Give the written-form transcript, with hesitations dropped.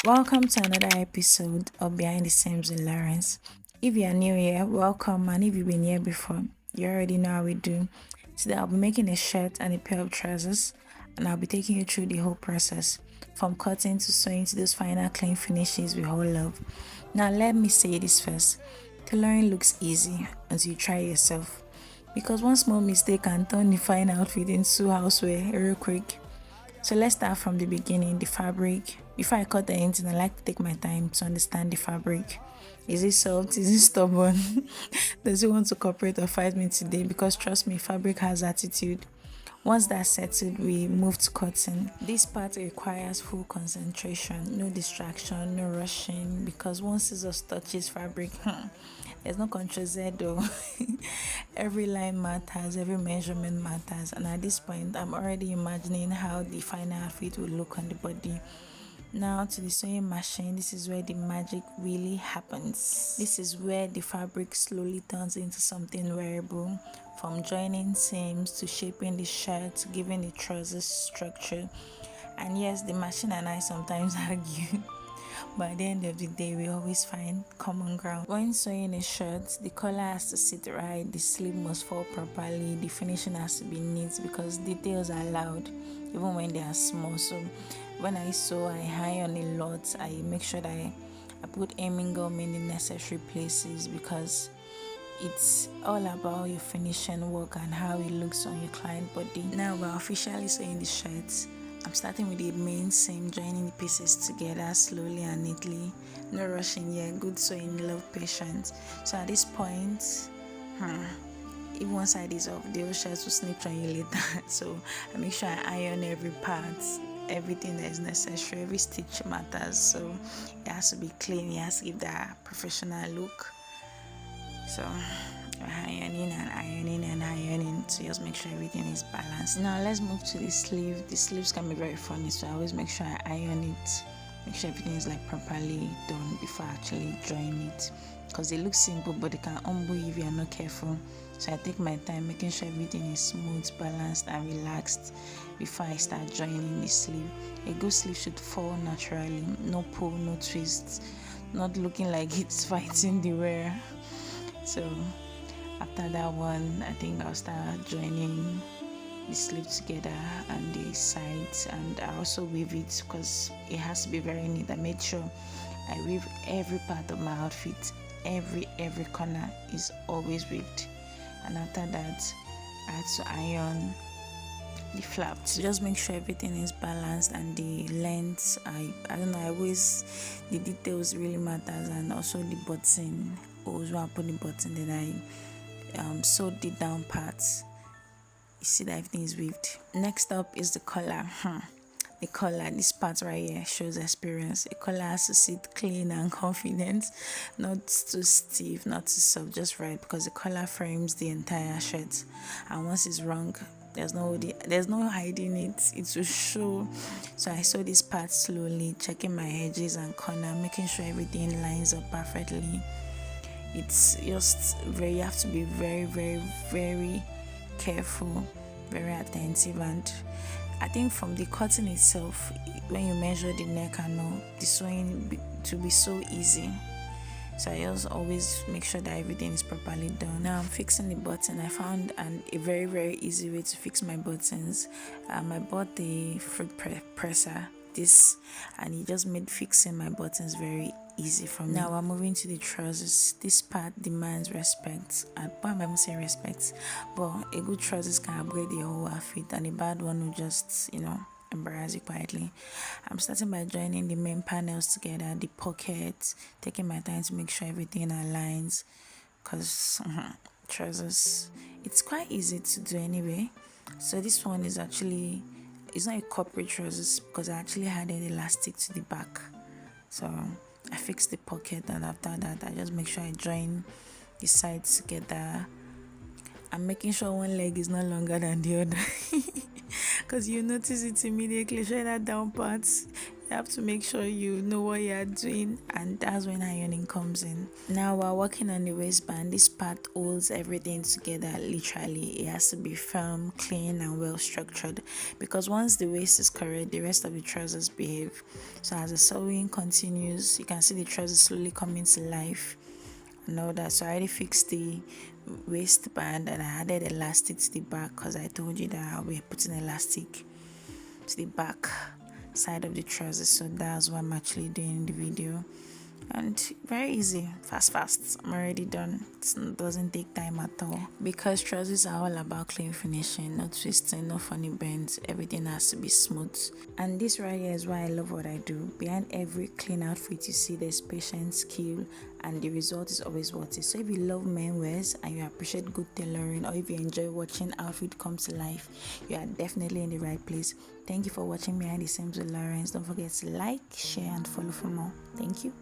Welcome to another episode of Behind the Scenes with Lawrence. If you are new here, welcome, and if you've been here before, you already know how we do. Today, I'll be making a shirt and a pair of trousers, and I'll be taking you through the whole process from cutting to sewing to those final clean finishes we all love. Now, let me say this first: tailoring looks easy until you try it yourself, because one small mistake can turn the fine outfit into housewear real quick. So let's start from the beginning, the fabric. Before I cut anything, I like to take my time to understand the fabric. Is it soft? Is it stubborn? Does it want to cooperate or fight me today? Because trust me, fabric has attitude. Once that's settled, we move to cutting. This part requires full concentration, no distraction, no rushing, because once scissors touches fabric, there's no control Z though. Every line matters, every measurement matters, and at this point, I'm already imagining how the final outfit will look on the body. Now to the sewing machine, this is where the magic really happens. This is where the fabric slowly turns into something wearable, from joining seams to shaping the shirt to giving the trousers structure. And yes, the machine and I sometimes argue, but at the end of the day, we always find common ground. When sewing a shirt, the collar has to sit right, the sleeve must fall properly, the finishing has to be neat because details are loud, even when they are small. So when I sew, I iron a lot. I make sure that I put aiming gum in the necessary places because it's all about your finishing work and how it looks on your client body. Now we're officially sewing the shirts. I'm starting with the main seam, joining the pieces together slowly and neatly. No rushing here, good sewing, love patience. So at this point, if one side is off, the whole shirt will snip on you later. So I make sure I iron every part, everything that is necessary, every stitch matters. So it has to be clean, it has to give that professional look. So ironing and ironing and ironing to just make sure everything is balanced. Now let's move to the sleeve. The sleeves can be very funny, so I always make sure I iron it, make sure everything is like properly done before actually drawing it, because they look simple but they can humble you if you are not careful. So I take my time making sure everything is smooth, balanced and relaxed before I start joining the sleeve. A good sleeve should fall naturally, no pull, no twists, not looking like it's fighting the wearer. So after that one, I think I'll start joining the sleeve together and the sides, and I also weave it because it has to be very neat. I made sure I weave every part of my outfit. Every corner is always weaved. And after that, I had to iron the flap to just make sure everything is balanced, and the length, I don't know, I always, the details really matters, and also the button. Always when I put the button, then I sewed the down parts. You see that everything is weaved. Next up is the collar. The collar, this part right here shows experience. A collar has to sit clean and confident, not too stiff, not too soft, just right, because the collar frames the entire shirt. And once it's wrong, there's no hiding it. It will show. So I sew this part slowly, checking my edges and corner, making sure everything lines up perfectly. It's just very, you have to be very careful, very attentive. And I think from the cutting itself, when you measure the neck and all, the sewing to be so easy. So I just always make sure that everything is properly done. Now I'm fixing the button. I found a very easy way to fix my buttons. I bought the fruit presser, this, and it just made fixing my buttons very easy for me. Now we're moving to the trousers. This part demands respect. Why am I saying respect? But a good trousers can upgrade your whole outfit, and a bad one will just, embarrass you quietly. I'm starting by joining the main panels together, the pockets, taking my time to make sure everything aligns, because trousers, it's quite easy to do anyway. So this one is actually, it's not a corporate trousers because I actually added elastic to the back. So I fixed the pocket, and after that I just make sure I join the sides together. I'm making sure one leg is no longer than the other because you notice it immediately. Show that down part, You have to make sure you know what you are doing, and that's when ironing comes in. Now, while working on the waistband, this part holds everything together literally. It has to be firm, clean, and well structured, because once the waist is correct, the rest of the trousers behave. So, as the sewing continues, you can see the trousers slowly coming to life and all that. So, I already fixed the waistband and I added elastic to the back because I told you that I'll be putting elastic to the back side of the trousers. So that's what I'm actually doing in the video, and very easy, fast. I'm already done. It doesn't take time at all, because trousers are all about clean finishing, no twisting, no funny bends. Everything has to be smooth, and this right here is why I love what I do. Behind every clean outfit you see, there's patience, skill, and the result is always worth it. So if you love men wears and you appreciate good tailoring, or if you enjoy watching outfit come to life, you are definitely in the right place. Thank you for watching Behind the Scenes with Lawrence. Don't forget to like, share, and follow for more. Thank you.